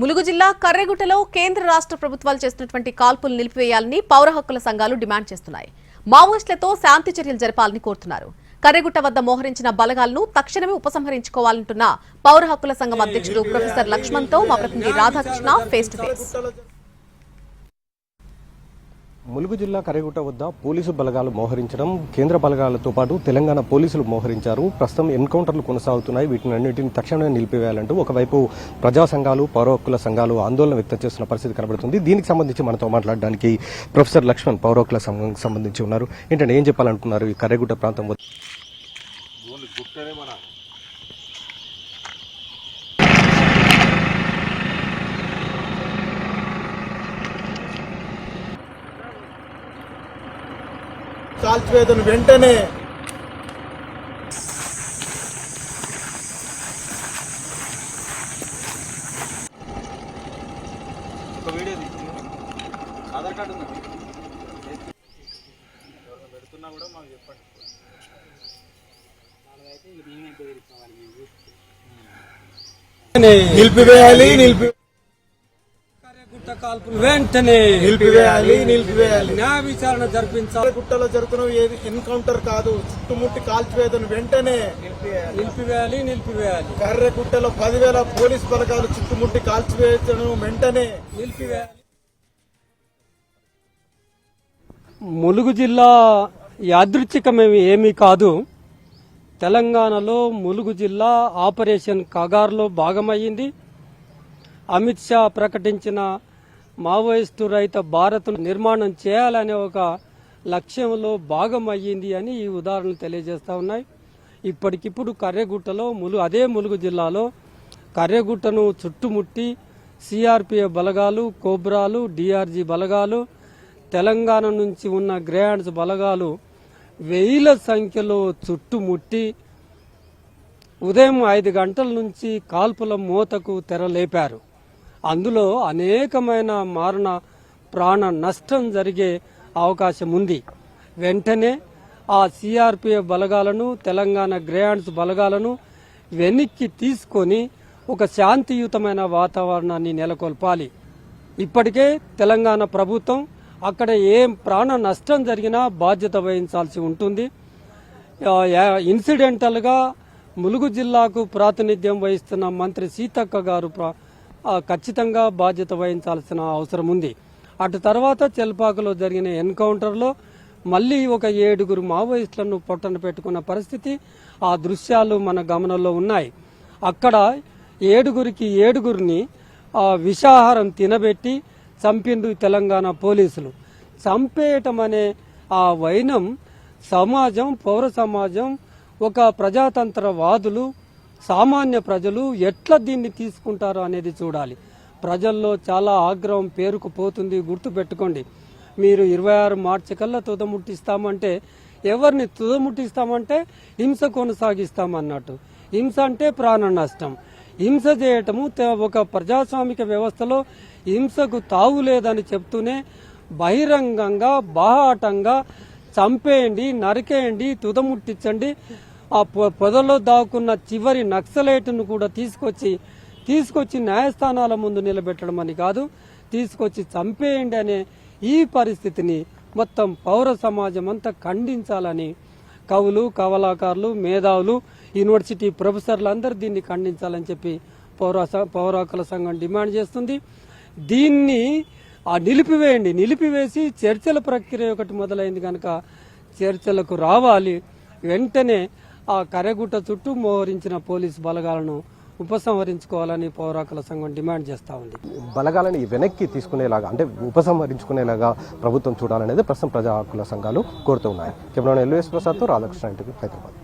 ములుగు జిల్లా కర్రెగుట్టలో కేంద్ర రాష్ట్ర ప్రభుత్వాలు చేస్తున్నటువంటి కాల్పులు నిలిపివేయాలని పౌర హక్కుల సంఘాలు డిమాండ్ చేస్తున్నాయి. మావోయిస్టులతో శాంతి చర్యలు జరపాలని కోరుతున్నారు. కర్రెగుట్ట వద్ద మోహరించిన బలగాలను తక్షణమే ఉపసంహరించుకోవాలంటున్న పౌర హక్కుల సంఘం అధ్యక్షుడు ప్రొఫెసర్ లక్ష్మణ్తో మా ప్రతినిధి Radhakrishna face to face. Mulugu జిల్లా కర్రెగుట్ట వద్ద పోలీసు బలగాలు మోహరించడం, కేంద్ర బలగాలతో పాటు తెలంగాణ పోలీసులు మోహరించారు. ప్రస్తుతం ఎన్కౌంటర్లు కొనసాగుతున్నాయి. వీటినన్నింటినీ తక్షణమే నిలిపివేయాలంటూ ఒకవైపు ప్రజా సంఘాలు, పౌర హక్కుల సంఘాలు ఆందోళన వ్యక్తం చేస్తున్న పరిస్థితి కనబడుతుంది. దీనికి సంబంధించి మనతో మాట్లాడడానికి ప్రొఫెసర్ లక్ష్మణ్ పౌర హక్కుల సంఘానికి సంబంధించి ఉన్నారు. ఏంటంటే ఏం చెప్పాలనుకున్నారు ఈ కర్రెగుట్ట ప్రాంతం వద్ద? కాల్చివేతను వెంటనే ఆధార్ కార్డు పెడుతున్నా కూడా మాకు చెప్పండి. నిలిపివేయాలి కాల్పులు వెంటనే నిలిపివేయాలి న్యాయ విచారణ జరిపించాలి. గుట్టలో జరుగుతున్న ఎన్కౌంటర్ కాదు, చుట్టుముట్టి కాల్చివేతను వెంటనే నిలిపివేయాలి. కర్రెగుట్టలో 10,000 పోలీస్ బలగాలు చుట్టుముట్టి కాల్చివేతను వెంటనే నిలిపివేయాలి. ములుగు జిల్లా యాదృచ్ఛికమేమి ఏమీ కాదు. తెలంగాణలో ములుగు జిల్లా ఆపరేషన్ కగార్లో భాగమయ్యింది. అమిత్ షా ప్రకటించిన మావోయిస్టు రహిత భారత్ నిర్మాణం చేయాలనే ఒక లక్ష్యంలో భాగం అయ్యింది అని ఈ ఉదాహరణలు తెలియజేస్తా ఉన్నాయి. ఇప్పటికిప్పుడు కర్రెగుట్టలో అదే ములుగు జిల్లాలో కర్రెగుట్టను చుట్టుముట్టి సిఆర్పిఎఫ్ బలగాలు, కోబ్రాలు, డిఆర్జీ బలగాలు, తెలంగాణ నుంచి ఉన్న గ్రేహాండ్స్ బలగాలు వేల సంఖ్యలో చుట్టుముట్టి ఉదయం 5 గంటల నుంచి కాల్పుల మోతకు తెరలేపారు. అందులో అనేకమైన ప్రాణ నష్టం జరిగే అవకాశం ఉంది. వెంటనే ఆ సిఆర్పిఎఫ్ బలగాలను, తెలంగాణ గ్రేహాండ్స్ బలగాలను వెనక్కి తీసుకొని ఒక శాంతియుతమైన వాతావరణాన్ని నెలకొల్పాలి. ఇప్పటికే తెలంగాణ ప్రభుత్వం అక్కడ ఏం ప్రాణ నష్టం జరిగినా బాధ్యత వహించాల్సి ఉంటుంది. ఇన్సిడెంటల్గా ములుగు జిల్లాకు ప్రాతినిధ్యం వహిస్తున్న మంత్రి సీతక్క గారు ఖచ్చితంగా బాధ్యత వహించాల్సిన అవసరం ఉంది. అటు తర్వాత చెల్పాకలో జరిగిన ఎన్కౌంటర్లో మళ్లీ ఒక 7 మావోయిస్టులను పొట్టన పెట్టుకున్న పరిస్థితి, ఆ దృశ్యాలు మన గమనంలో ఉన్నాయి. అక్కడ 7 విషాహారం తినబెట్టి చంపిండు తెలంగాణ పోలీసులు. చంపేయటం అనే ఆ వైనం సమాజం, పౌర సమాజం, ఒక ప్రజాతంత్రవాదులు, సామాన్య ప్రజలు ఎట్లా దీన్ని తీసుకుంటారో అనేది చూడాలి. ప్రజల్లో చాలా ఆగ్రహం పేరుకుపోతుంది. గుర్తుపెట్టుకోండి, మీరు 26 మార్చి కల్లా తుదముట్టిస్తామంటే ఎవరిని తుదముట్టిస్తామంటే హింస కొనసాగిస్తామన్నట్టు. హింస అంటే ప్రాణ నష్టం. హింస చేయటము ఒక ప్రజాస్వామిక వ్యవస్థలో హింసకు తావు లేదని చెప్తూనే బహిరంగంగా బాహాటంగా చంపేయండి, నరికేయండి, తుదముట్టించండి, ఆ పొదలో దాక్కున్న చివరి నక్సలైట్ను కూడా తీసుకొచ్చి న్యాయస్థానాల ముందు నిలబెట్టడం అని కాదు, తీసుకొచ్చి చంపేయండి అనే ఈ పరిస్థితిని మొత్తం పౌర సమాజం అంతా ఖండించాలని కవులు, కవలాకారులు, మేధావులు, యూనివర్సిటీ ప్రొఫెసర్లు అందరూ దీన్ని ఖండించాలని చెప్పి పౌర హక్కుల సంఘం డిమాండ్ చేస్తుంది. దీన్ని నిలిపివేసి చర్చల ప్రక్రియ ఒకటి మొదలైంది కనుక చర్చలకు రావాలి. వెంటనే ఆ కర్రెగుట్ట చుట్టూ మోహరించిన పోలీసు బలగాలను ఉపసంహరించుకోవాలని పౌర హక్కుల సంఘం డిమాండ్ చేస్తా ఉంది. బలగాలని వెనక్కి తీసుకునేలాగా, అంటే ఉపసంహరించుకునేలాగా ప్రభుత్వం చూడాలనేది ప్రస్తుతం ప్రజా హక్కుల సంఘాలు కోరుతూ ఉన్నాయి. కెమెరా ఎల్ఎస్ ప్రసాద్తో రాధాకృష్ణ, హైదరాబాద్.